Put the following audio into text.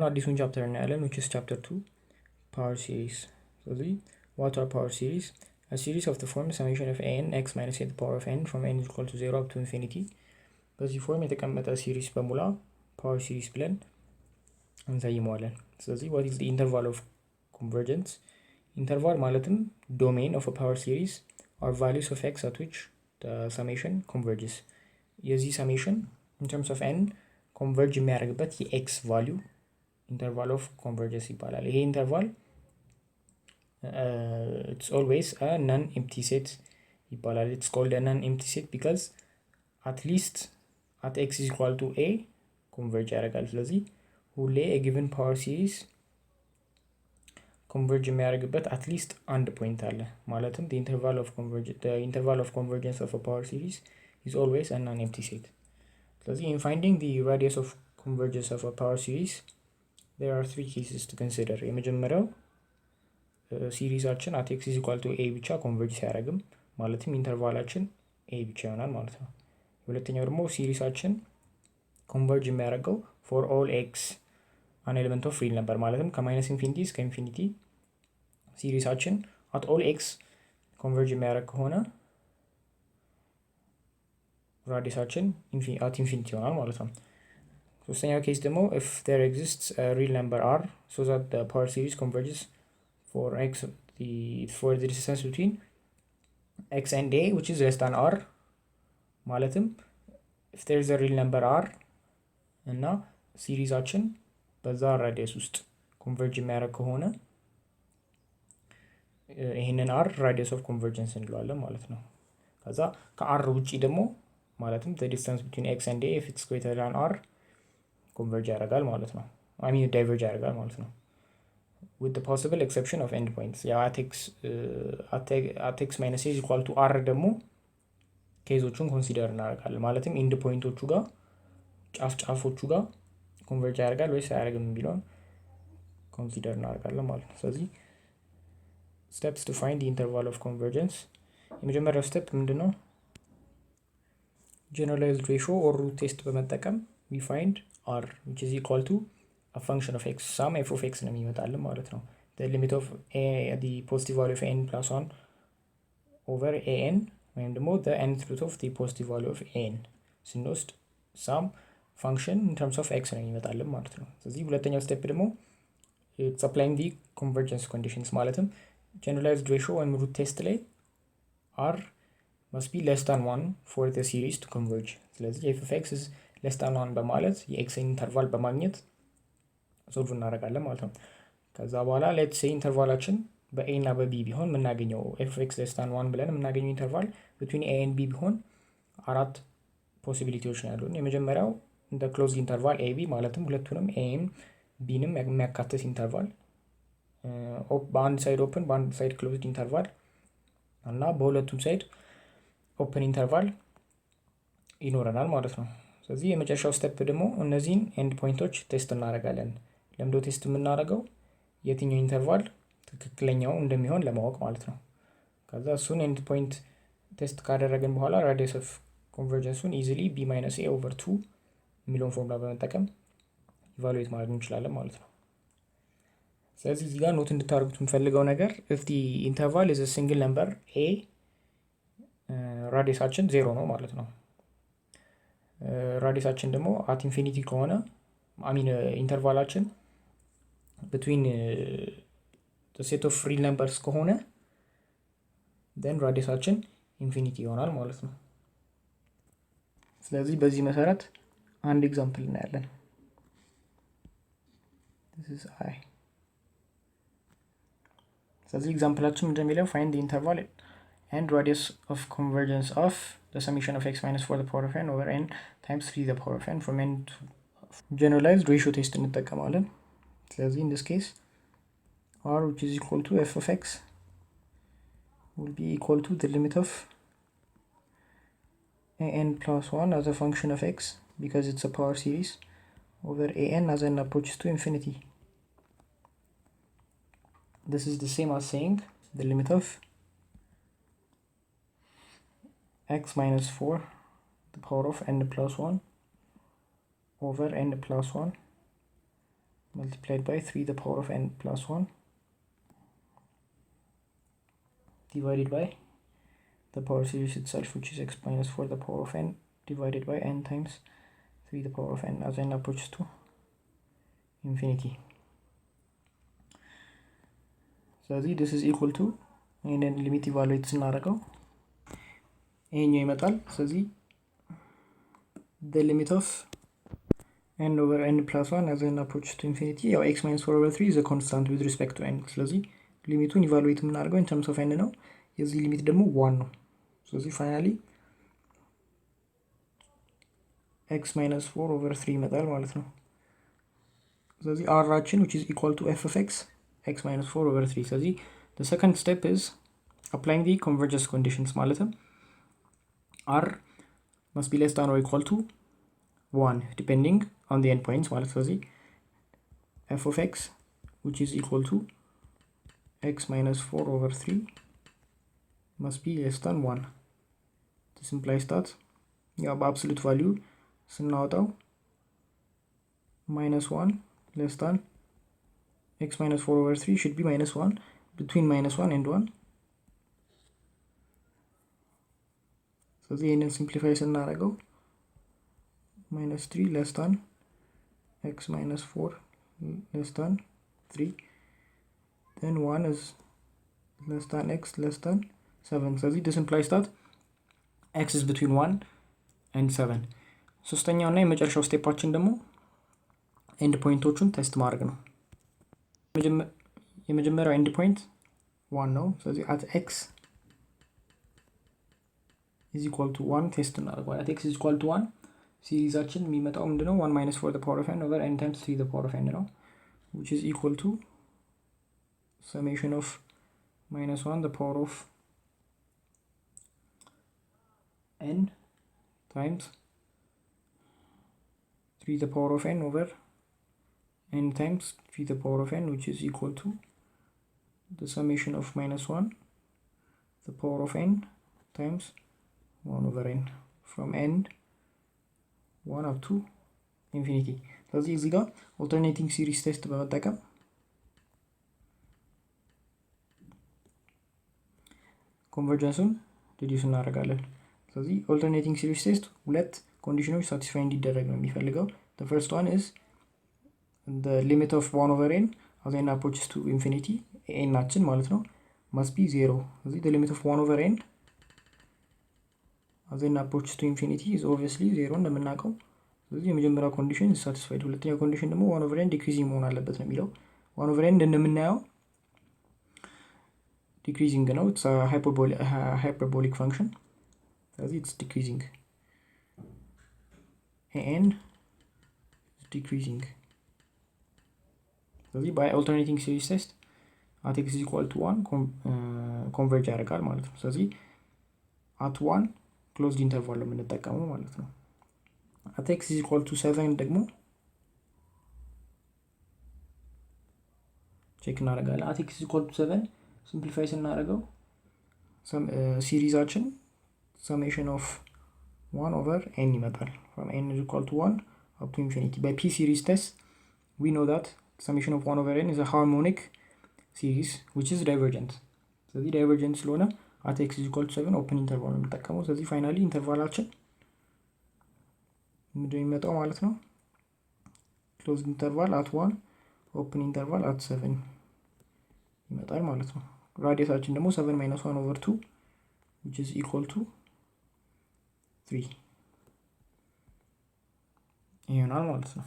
አዲሱን ቻፕተር እናያለን, which is chapter 2 power series. ስለዚህ what are power series? A series of the form summation of n x minus a to the power of n from n is equal to 0 up to infinity. በዚህ ፎርም የተቀመጠ ሲሪስ በሙላ ፓወር ሲሪስ ብለን እንሰይመዋለን። ስለዚህ what is the interval of convergence? ኢንተርቫል ማለትም domain of a power series are values of x at which the summation converges. የዚህ summation in terms of n converge የሚያደርግበት የx value interval of convergence ይባላል። ይሄ interval it's always a non-empty set ይባላል. It's called a non-empty set because at least at x is equal to a converge ያደርጋል። ስለዚህ ሁሌ a given power series converge የሚያደርግበት at least አንድ ፖይንት አለ። ማለትም the interval of convergence of a power series is always a non-empty set. ስለዚህ in finding the radius of convergence of a power series there are three cases to consider. የመጀመሪያው ሲሪዛችን at x is equal to a ብቻ converge ሲያደርግም ማለትም ኢንተርቫላችን a ብቻ ይሆናል ማለት ነው። ሁለተኛው ደግሞ ሲሪሳችን converge የሚያደርገው for all x an element of real number ማለትም ከማይነስ ኢንፊኒቲ እስከ ኢንፊኒቲ ሲሪሳችን at all x converge የሚያደርግ ከሆነ ራዲየሳችን at infinity ይሆናል ማለት ነው። ሶስተኛው ኬስ ደግሞ if there exists a real number r so that the power series converges for the distance between x and a which is less than r ማለትም if there is a real number r እና ሲሪዛችን በዛ ራዲየስ ውስጥ converge የሚያደርግ ከሆነ ይሄንን r radius of convergence እንለዋለን ማለት ነው። ከዛ ከr ውጪ ደግሞ ማለትም the distance between x and a if it's greater than r converge ያደርጋል ማለት ነው። diverge ያደርጋል ማለት ነው. with the possible exception of endpoints. ያው at x minus a is equal to r ደግሞ ኬዞቹን ኮንሲደር እናደርጋለን። ማለትም ኢንድ ፖይንቶቹ ጋር ጫፎቹ ጋር ኮንቨርጅ ያደርጋል ወይስ አያደርግም የሚለውን ኮንሲደር እናደርጋለን ማለት ነው። ስለዚህ steps to find the interval of convergence. የመጀመሪያው ስቴፕ ምንድነው? generalized ratio or root test በመጠቀም we find r which is equal to a function of x sum f of x ነው የሚመጣልን ማለት ነው። the limit of the positive value of n plus 1 over an ወይም ደግሞ the nth root of the positive value of n ስንወስድ sum function in terms of x ነው የሚመጣልን ማለት ነው። ስለዚህ ሁለተኛው ስቴፕ ደግሞ it's applying the convergence conditions ማለትም generalized ratio ወይም root test ላይ r must be less than 1 for the series to converge. ስለዚህ f of x is less than 1 በማለት የx ኢንተርቫል በማግኘት ሶልቭ እናደርጋለን ማለት ነው። ከዛ በኋላ let's say ኢንተርቫላችን በa እና በb ቢሆን የምናገኘው f of x less than 1 ብለን የምናገኘው ኢንተርቫል between a and b ቢሆን አራት ፖሲቢሊቲዎች ነው ያሉን። የመጀመሪያው እንደ ክሎዝድ ኢንተርቫል ab ማለትም ሁለቱንም a-ም b-ንም የሚያካትት ኢንተርቫል በአንድ ሳይድ ኦፕን በአንድ ሳይድ ክሎዝድ ኢንተርቫል እና በሁለቱም ሳይድ ኦፕን ኢንተርቫል ይኖረናል ማለት ነው። ስለዚህ የመጨረሻው ስቴፕ ደግሞ እነዚህን ኤንድ ፖይንቶች ቴስት እናደርጋለን። ለምዶ ቴስት የምናደርገው የትኛው ኢንተርቫል ትክክለኛው እንደሚሆን ለማወቅ ማለት ነው። ከዛ እሱን ኤንድ ፖይንት ቴስት ካደረግን በኋላ ራዲየስ ኦፍ ኮንቨርጀንሱን ኢዚሊ b minus a over 2 የሚለውን ፎርሙላ በመጠቀም ኢቫሉዌት ማድረግ እንችላለን ማለት ነው። ስለዚህ እዚህ ጋር ኖት እንድታደርጉት የምፈልገው ነገር if the interval is a single number a ራዲየሳችን 0 ነው ማለት ነው። ራዲየሳችን ደግሞ at infinity ከሆነ ኢንተርቫላችን between the set of real numbers ከሆነ then ራዲየሳችን ኢንፊኒቲ ይሆናል ማለት ነው። ስለዚህ በዚህ መሰረት አንድ ኤግዛምፕል እናያለን። this is I. ስለዚህ ኤግዛምፕላችን እንደሚለው find the interval and radius of convergence of the summation of x minus 4 to the power of n over n times 3 to the power of n from n to generalized ratio test እንጠቀማለን። ስለዚህ in this case r which is equal to f of x will be equal to the limit of an plus 1 as a function of x because it's a power series over an as n approaches to infinity. This is the same as saying the limit of x minus 4 the power of n plus 1 over n plus 1 multiplied by 3 the power of n plus 1 divided by the power series itself, which is x minus 4 the power of n divided by n times 3 the power of n as n approaches to infinity. So this is equal to, and then limit evaluate ስናደርገው ይሄኛው ይመጣል። ስለዚህ the limit of n over n plus 1 as n approaches to infinity, ያው x minus 4 over 3 is a constant with respect to n። ስለዚህ ሊሚቱን ኢቫሉዌት የምናደርገው in terms of n ነው። የዚህ ሊሚት ደግሞ 1 ነው። ስለዚህ ፋይናሊ x minus 4 over 3 ይመጣል ማለት ነው። ስለዚህ r-አችን which is equal to f of x minus 4 over 3። ስለዚህ the second step is applying the convergence conditions ማለትም r must be less than or equal to 1 depending on the endpoints ማለት ስለዚህ f of x which is equal to x minus 4 over 3 must be less than 1. This implies that ያው በአብሶሉት ቫልዩ ስናወጣው minus 1 less than x minus 4 over 3 should be minus 1 between minus 1 and 1. So the simplify scenario minus 3 less than x minus 4 less than 3, then 1 is less than x less than 7. So this implies that x is between 1 and 7. ሶስተኛውና የመጨረሻው ስቴፓችን ደግሞ ኤንድ ፖይንቶቹን ቴስት ማድረግ ነው። የመጀመሪያው ኤንድ ፖይንት 1 ነው። ስለዚህ at x is equal to 1 ቴስት እናደርገዋለን። at x is equal to 1 ሲሪዛችን የሚመጣው ምንድነው 1 minus 4 the power of n over n times 3 the power of n ነው, which is equal to summation of minus 1 the power of n times 3 the power of n over n times 3 the power of n, which is equal to the summation of minus 1 the power of n times 1 over n from n 1 up to infinity. ስለዚህ እዚህ ጋር alternating series test በመጠቀም ኮንቨርጀንሱን ሪዲዩስ እናደርጋለን። ስለዚህ alternating series test ሁለት ኮንዲሽኖች ሳቲስፋይ እንዲደረግ ነው የሚፈልገው። the first one is the limit of 1 over n as n approaches to infinity, n ናችን ማለት ነው must be 0. ስለዚህ the limit of 1 over n as n approaches to infinity is obviously 0 እንደምናውቀው። ስለዚህ የመጀመሪያው ኮንዲሽን ሳቲስፋይድ፣ ሁለተኛው ኮንዲሽን ደግሞ 1 over n ዲክሪዚንግ መሆን አለበት ነው የሚለው። 1 over n እንደምናየው ዲክሪዚንግ ነው። it's a hyperbolic function. ስለዚህ it's decreasing, n is decreasing. ስለዚህ by alternating series test at x is equal to 1 converge ያደርጋል ማለት ነው። ስለዚህ at 1 closed interval ነው የምንጠቀመው ማለት ነው። at x is equal to 7 ደግሞ ቼክ እናደርጋለን። at x is equal to 7 ሲምፕሊፋይ ስናደርገው ሲሪዛችን summation of 1 over n ይመጣል from n is equal to 1 up to infinity. by p series test we know that summation of 1 over n is a harmonic series which is divergent. ስለዚህ divergent ስለሆነ at x is equal to 7 open interval ነው የምንጠቀመው። ስለዚህ ፋይናሊ ኢንተርቫላችን ምንድን ነው የሚመጣው ማለት ነው closed interval at 1 open interval at 7 ይመጣል ማለት ነው። ራዲየሳችን ደግሞ 7 minus 1 over 2 which is equal to 3 ይሆናል ማለት ነው።